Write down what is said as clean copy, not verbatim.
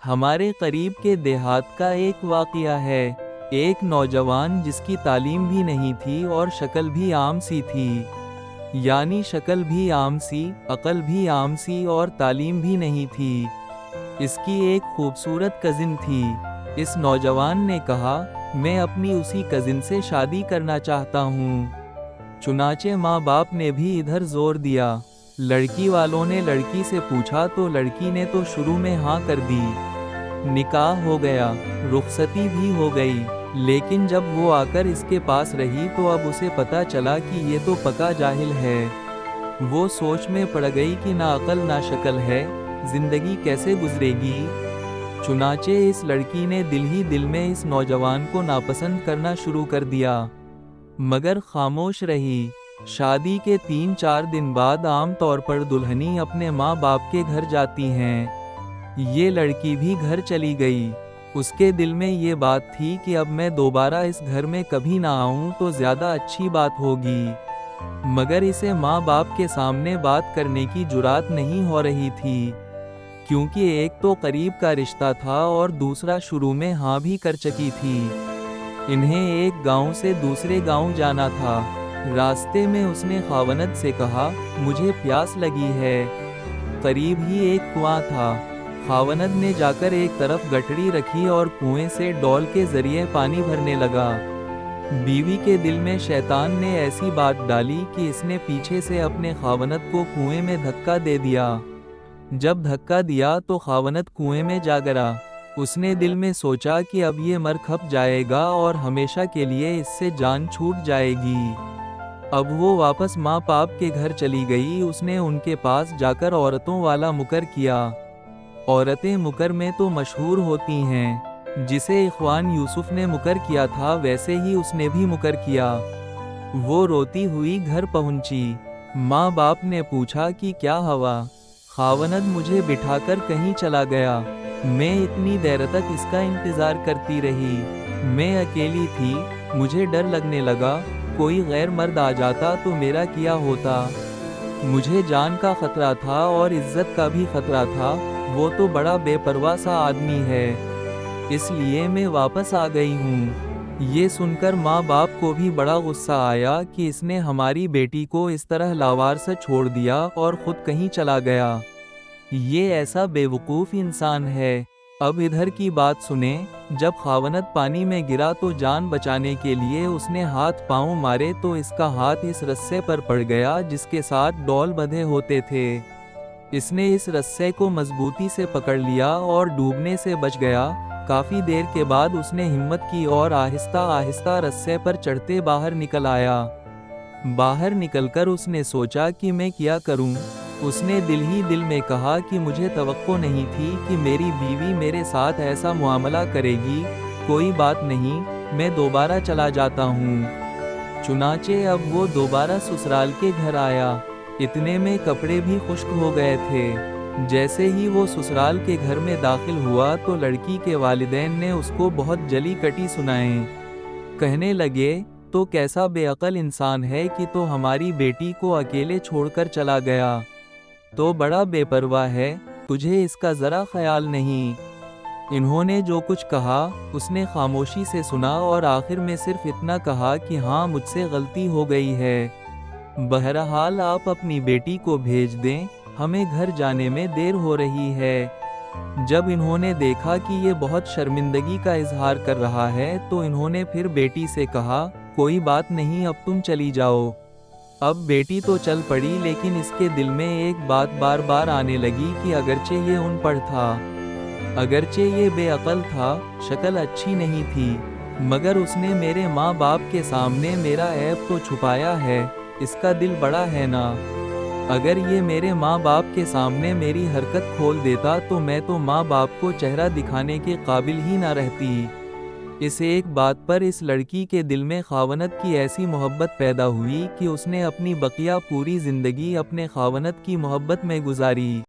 ہمارے قریب کے دیہات کا ایک واقعہ ہے۔ ایک نوجوان جس کی تعلیم بھی نہیں تھی اور شکل بھی عام سی تھی، یعنی شکل بھی عام سی، عقل بھی عام سی اور تعلیم بھی نہیں تھی۔ اس کی ایک خوبصورت کزن تھی۔ اس نوجوان نے کہا، میں اپنی اسی کزن سے شادی کرنا چاہتا ہوں۔ چنانچہ ماں باپ نے بھی ادھر زور دیا۔ لڑکی والوں نے لڑکی سے پوچھا تو لڑکی نے تو شروع میں ہاں کر دی۔ نکاح ہو گیا، رخصتی بھی ہو گئی، لیکن جب وہ آ کر اس کے پاس رہی تو اب اسے پتا چلا کہ یہ تو پکا جاہل ہے۔ وہ سوچ میں پڑ گئی کہ نہ عقل نہ شکل ہے، زندگی کیسے گزرے گی؟ چنانچہ اس لڑکی نے دل ہی دل میں اس نوجوان کو ناپسند کرنا شروع کر دیا، مگر خاموش رہی۔ شادی کے 3-4 دن بعد عام طور پر دلہنیں اپنے ماں باپ کے گھر جاتی ہیں۔ یہ لڑکی بھی گھر چلی گئی۔ اس کے دل میں یہ بات تھی کہ اب میں دوبارہ اس گھر میں کبھی نہ آؤں تو زیادہ اچھی بات ہوگی، مگر اسے ماں باپ کے سامنے بات کرنے کی جرات نہیں ہو رہی تھی، کیونکہ ایک تو قریب کا رشتہ تھا اور دوسرا شروع میں ہاں بھی کر چکی تھی۔ انہیں ایک گاؤں سے دوسرے گاؤں جانا تھا۔ راستے میں اس نے خاوند سے کہا، مجھے پیاس لگی ہے۔ قریب ہی ایک کنواں تھا۔ خاوند نے جا کر ایک طرف گٹڑی رکھی اور کنویں سے ڈول کے ذریعے پانی بھرنے لگا۔ بیوی کے دل میں شیطان نے ایسی بات ڈالی کہ اس نے پیچھے سے اپنے خاوند کو کنویں میں دھکا دے دیا۔ جب دھکا دیا تو خاوند کنویں میں جا گرا۔ اس نے دل میں سوچا کہ اب یہ مر کھپ جائے گا اور ہمیشہ کے لیے اس سے جان چھوٹ جائے گی۔ اب وہ واپس ماں باپ کے گھر چلی گئی۔ اس نے ان کے پاس جا کر عورتوں والا مکر کیا۔ عورتیں مکر میں تو مشہور ہوتی ہیں۔ جسے اخوان یوسف نے مکر کیا تھا ویسے ہی اس نے بھی مکر کیا۔ وہ روتی ہوئی گھر پہنچی۔ ماں باپ نے پوچھا کہ کیا ہوا؟ خاوند مجھے بٹھا کر کہیں چلا گیا۔ میں اتنی دیر تک اس کا انتظار کرتی رہی۔ میں اکیلی تھی، مجھے ڈر لگنے لگا، کوئی غیر مرد آ جاتا تو میرا کیا ہوتا؟ مجھے جان کا خطرہ تھا اور عزت کا بھی خطرہ تھا، وہ تو بڑا بے پرواہ سا آدمی ہے، اس لیے میں واپس آ گئی ہوں۔ یہ سن کر ماں باپ کو بھی بڑا غصہ آیا کہ اس نے ہماری بیٹی کو اس طرح لاوارث چھوڑ دیا اور خود کہیں چلا گیا۔ یہ ایسا بے وقوف انسان ہے۔ اب ادھر کی بات سنیں۔ جب خاوند پانی میں گرا تو جان بچانے کے لیے اس نے ہاتھ پاؤں مارے تو اس کا ہاتھ اس رسے پر پڑ گیا جس کے ساتھ ڈول بندھے ہوتے تھے۔ اس نے اس رسے کو مضبوطی سے پکڑ لیا اور ڈوبنے سے بچ گیا۔ کافی دیر کے بعد اس نے ہمت کی اور آہستہ آہستہ رسے پر چڑھتے باہر نکل آیا۔ باہر نکل کر اس نے سوچا کہ میں کیا کروں؟ اس نے دل ہی دل میں کہا کہ مجھے توقع نہیں تھی کہ میری بیوی میرے ساتھ ایسا معاملہ کرے گی، کوئی بات نہیں، میں دوبارہ چلا جاتا ہوں۔ چنانچہ اب وہ دوبارہ سسرال کے گھر آیا۔ اتنے میں کپڑے بھی خشک ہو گئے تھے۔ جیسے ہی وہ سسرال کے گھر میں داخل ہوا تو لڑکی کے والدین نے اس کو بہت جلی کٹی سنائیں۔ کہنے لگے، تو کیسا بے عقل انسان ہے کہ تو ہماری بیٹی کو اکیلے چھوڑ کر چلا گیا، تو بڑا بے پرواہ ہے، تجھے اس کا ذرا خیال نہیں۔ انہوں نے جو کچھ کہا اس نے خاموشی سے سنا اور آخر میں صرف اتنا کہا کہ ہاں مجھ سے غلطی ہو گئی ہے، بہرحال آپ اپنی بیٹی کو بھیج دیں، ہمیں گھر جانے میں دیر ہو رہی ہے۔ جب انہوں نے دیکھا کہ یہ بہت شرمندگی کا اظہار کر رہا ہے تو انہوں نے پھر بیٹی سے کہا، کوئی بات نہیں، اب تم چلی جاؤ۔ اب بیٹی تو چل پڑی لیکن اس کے دل میں ایک بات بار بار آنے لگی کہ اگرچہ یہ ان پڑھ تھا، اگرچہ یہ بے عقل تھا، شکل اچھی نہیں تھی، مگر اس نے میرے ماں باپ کے سامنے میرا عیب تو چھپایا ہے، اس کا دل بڑا ہے نا۔ اگر یہ میرے ماں باپ کے سامنے میری حرکت کھول دیتا تو میں تو ماں باپ کو چہرہ دکھانے کے قابل ہی نہ رہتی۔ اس ایک بات پر اس لڑکی کے دل میں خاوند کی ایسی محبت پیدا ہوئی کہ اس نے اپنی بقیہ پوری زندگی اپنے خاوند کی محبت میں گزاری۔